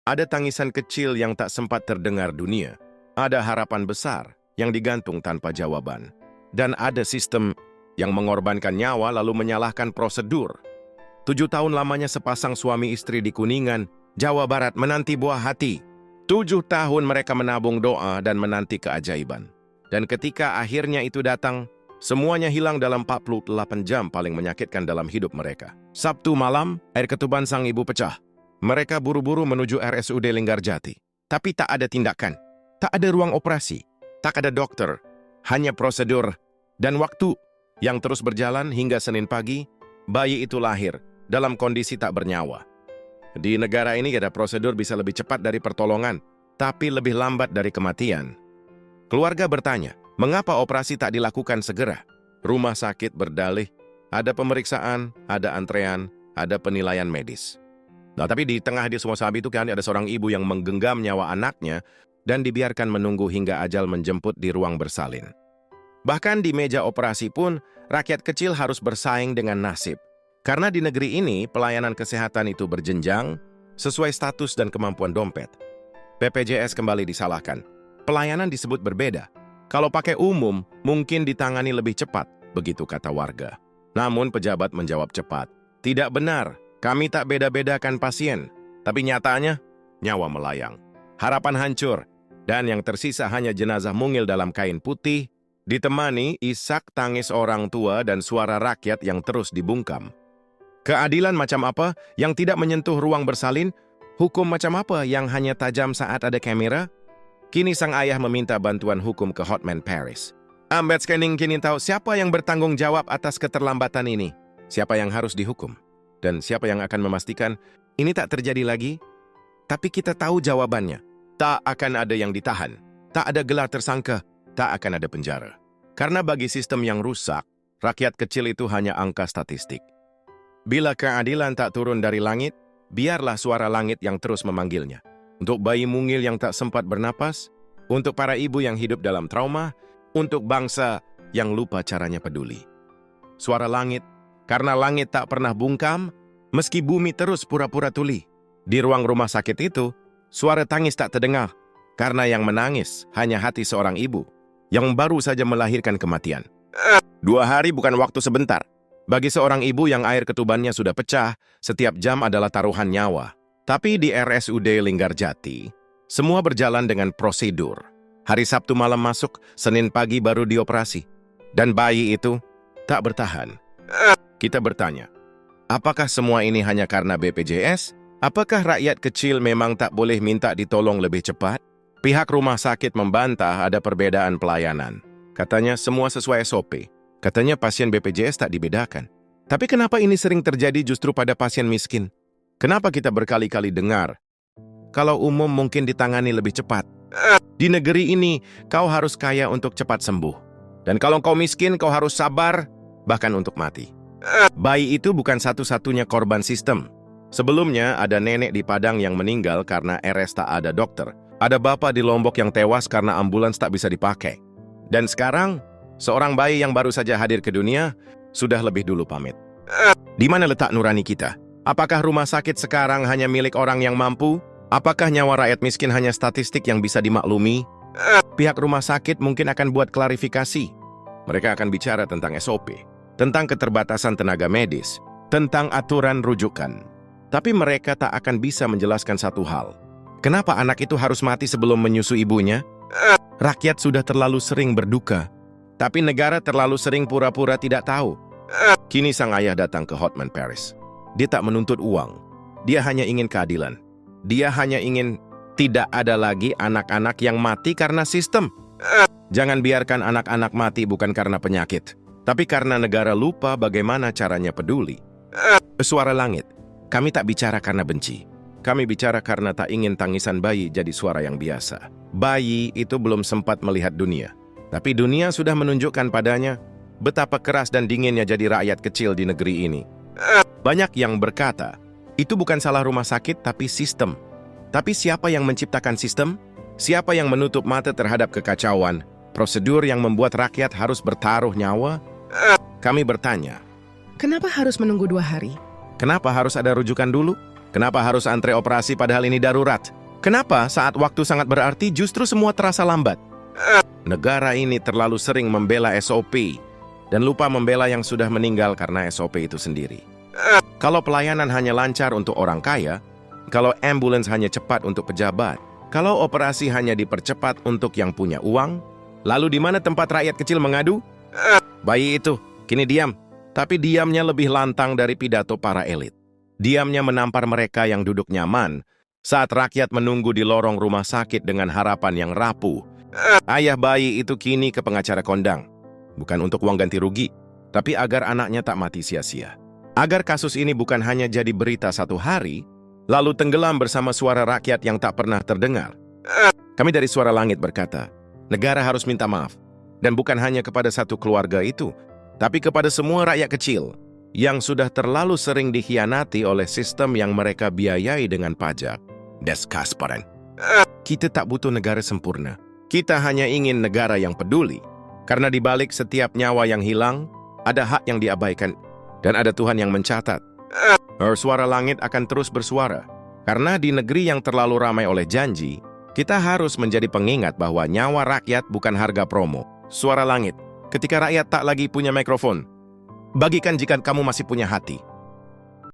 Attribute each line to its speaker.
Speaker 1: Ada tangisan kecil yang tak sempat terdengar dunia. Ada harapan besar yang digantung tanpa jawaban. Dan ada sistem yang mengorbankan nyawa lalu menyalahkan prosedur. 7 tahun lamanya sepasang suami istri di Kuningan, Jawa Barat menanti buah hati. 7 tahun mereka menabung doa dan menanti keajaiban. Dan ketika akhirnya itu datang, semuanya hilang dalam 48 jam paling menyakitkan dalam hidup mereka. Sabtu malam, air ketuban sang ibu pecah. Mereka buru-buru menuju RSUD Linggarjati. Tapi tak ada tindakan, tak ada ruang operasi, tak ada dokter, hanya prosedur dan waktu yang terus berjalan hingga Senin pagi, bayi itu lahir dalam kondisi tak bernyawa. Di negara ini ada prosedur bisa lebih cepat dari pertolongan, tapi lebih lambat dari kematian. Keluarga bertanya, mengapa operasi tak dilakukan segera? Rumah sakit berdalih, ada pemeriksaan, ada antrean, ada penilaian medis. Nah, tapi di tengah di semua sahabat itu kan ada seorang ibu yang menggenggam nyawa anaknya dan dibiarkan menunggu hingga ajal menjemput di ruang bersalin. Bahkan di meja operasi pun, rakyat kecil harus bersaing dengan nasib. Karena di negeri ini, pelayanan kesehatan itu berjenjang, sesuai status dan kemampuan dompet. BPJS kembali disalahkan. Pelayanan disebut berbeda. Kalau pakai umum, mungkin ditangani lebih cepat, begitu kata warga. Namun pejabat menjawab cepat. Tidak benar. Kami tak beda-bedakan pasien, tapi nyatanya nyawa melayang. Harapan hancur, dan yang tersisa hanya jenazah mungil dalam kain putih, ditemani isak tangis orang tua dan suara rakyat yang terus dibungkam. Keadilan macam apa yang tidak menyentuh ruang bersalin? Hukum macam apa yang hanya tajam saat ada kamera? Kini sang ayah meminta bantuan hukum ke Hotman Paris. Ambed Scanning kini tahu siapa yang bertanggung jawab atas keterlambatan ini. Siapa yang harus dihukum. Dan siapa yang akan memastikan ini tak terjadi lagi? Tapi kita tahu jawabannya. Tak akan ada yang ditahan. Tak ada gelar tersangka. Tak akan ada penjara. Karena bagi sistem yang rusak, rakyat kecil itu hanya angka statistik. Bila keadilan tak turun dari langit, biarlah suara langit yang terus memanggilnya. Untuk bayi mungil yang tak sempat bernapas, untuk para ibu yang hidup dalam trauma, untuk bangsa yang lupa caranya peduli. Suara langit, karena langit tak pernah bungkam, meski bumi terus pura-pura tuli. Di ruang rumah sakit itu, suara tangis tak terdengar, karena yang menangis hanya hati seorang ibu, yang baru saja melahirkan kematian. 2 hari bukan waktu sebentar. Bagi seorang ibu yang air ketubannya sudah pecah, setiap jam adalah taruhan nyawa. Tapi di RSUD Linggarjati, semua berjalan dengan prosedur. Hari Sabtu malam masuk, Senin pagi baru dioperasi. Dan bayi itu tak bertahan. Kita bertanya, apakah semua ini hanya karena BPJS? Apakah rakyat kecil memang tak boleh minta ditolong lebih cepat? Pihak rumah sakit membantah ada perbedaan pelayanan. Katanya semua sesuai SOP. Katanya pasien BPJS tak dibedakan. Tapi kenapa ini sering terjadi justru pada pasien miskin? Kenapa kita berkali-kali dengar, kalau umum mungkin ditangani lebih cepat? Di negeri ini, kau harus kaya untuk cepat sembuh. Dan kalau kau miskin, kau harus sabar, bahkan untuk mati. Bayi itu bukan satu-satunya korban sistem. Sebelumnya ada nenek di Padang yang meninggal karena RS tak ada dokter. Ada bapak di Lombok yang tewas karena ambulans tak bisa dipakai. Dan sekarang, seorang bayi yang baru saja hadir ke dunia, sudah lebih dulu pamit. Di mana letak nurani kita? Apakah rumah sakit sekarang hanya milik orang yang mampu? Apakah nyawa rakyat miskin hanya statistik yang bisa dimaklumi? Pihak rumah sakit mungkin akan buat klarifikasi. Mereka akan bicara tentang SOP. Tentang keterbatasan tenaga medis, tentang aturan rujukan. Tapi mereka tak akan bisa menjelaskan satu hal. Kenapa anak itu harus mati sebelum menyusui ibunya? Rakyat sudah terlalu sering berduka, tapi negara terlalu sering pura-pura tidak tahu. Kini sang ayah datang ke Hotman Paris. Dia tak menuntut uang. Dia hanya ingin keadilan. Dia hanya ingin tidak ada lagi anak-anak yang mati karena sistem. Jangan biarkan anak-anak mati bukan karena penyakit, tapi karena negara lupa bagaimana caranya peduli. Suara langit, kami tak bicara karena benci. Kami bicara karena tak ingin tangisan bayi jadi suara yang biasa. Bayi itu belum sempat melihat dunia. Tapi dunia sudah menunjukkan padanya betapa keras dan dinginnya jadi rakyat kecil di negeri ini. Banyak yang berkata, itu bukan salah rumah sakit tapi sistem. Tapi siapa yang menciptakan sistem? Siapa yang menutup mata terhadap kekacauan? Prosedur yang membuat rakyat harus bertaruh nyawa? Kami bertanya,
Speaker 2: kenapa harus menunggu 2 hari?
Speaker 1: Kenapa harus ada rujukan dulu? Kenapa harus antre operasi padahal ini darurat? Kenapa saat waktu sangat berarti justru semua terasa lambat? Negara ini terlalu sering membela SOP dan lupa membela yang sudah meninggal karena SOP itu sendiri. Kalau pelayanan hanya lancar untuk orang kaya, kalau ambulans hanya cepat untuk pejabat, kalau operasi hanya dipercepat untuk yang punya uang, lalu di mana tempat rakyat kecil mengadu? Bayi itu kini diam, tapi diamnya lebih lantang dari pidato para elit. Diamnya menampar mereka yang duduk nyaman saat rakyat menunggu di lorong rumah sakit dengan harapan yang rapuh. Ayah bayi itu kini ke pengacara kondang, bukan untuk uang ganti rugi, tapi agar anaknya tak mati sia-sia. Agar kasus ini bukan hanya jadi berita satu hari, lalu tenggelam bersama suara rakyat yang tak pernah terdengar. Kami dari Suara Langit berkata, negara harus minta maaf, dan bukan hanya kepada satu keluarga itu, tapi kepada semua rakyat kecil yang sudah terlalu sering dikhianati oleh sistem yang mereka biayai dengan pajak. Deskasparen. Kita tak butuh negara sempurna. Kita hanya ingin negara yang peduli. Karena di balik setiap nyawa yang hilang, ada hak yang diabaikan, dan ada Tuhan yang mencatat. Suara Langit akan terus bersuara. Karena di negeri yang terlalu ramai oleh janji, kita harus menjadi pengingat bahwa nyawa rakyat bukan harga promo. Suara Langit, ketika rakyat tak lagi punya mikrofon, bagikan jika kamu masih punya hati.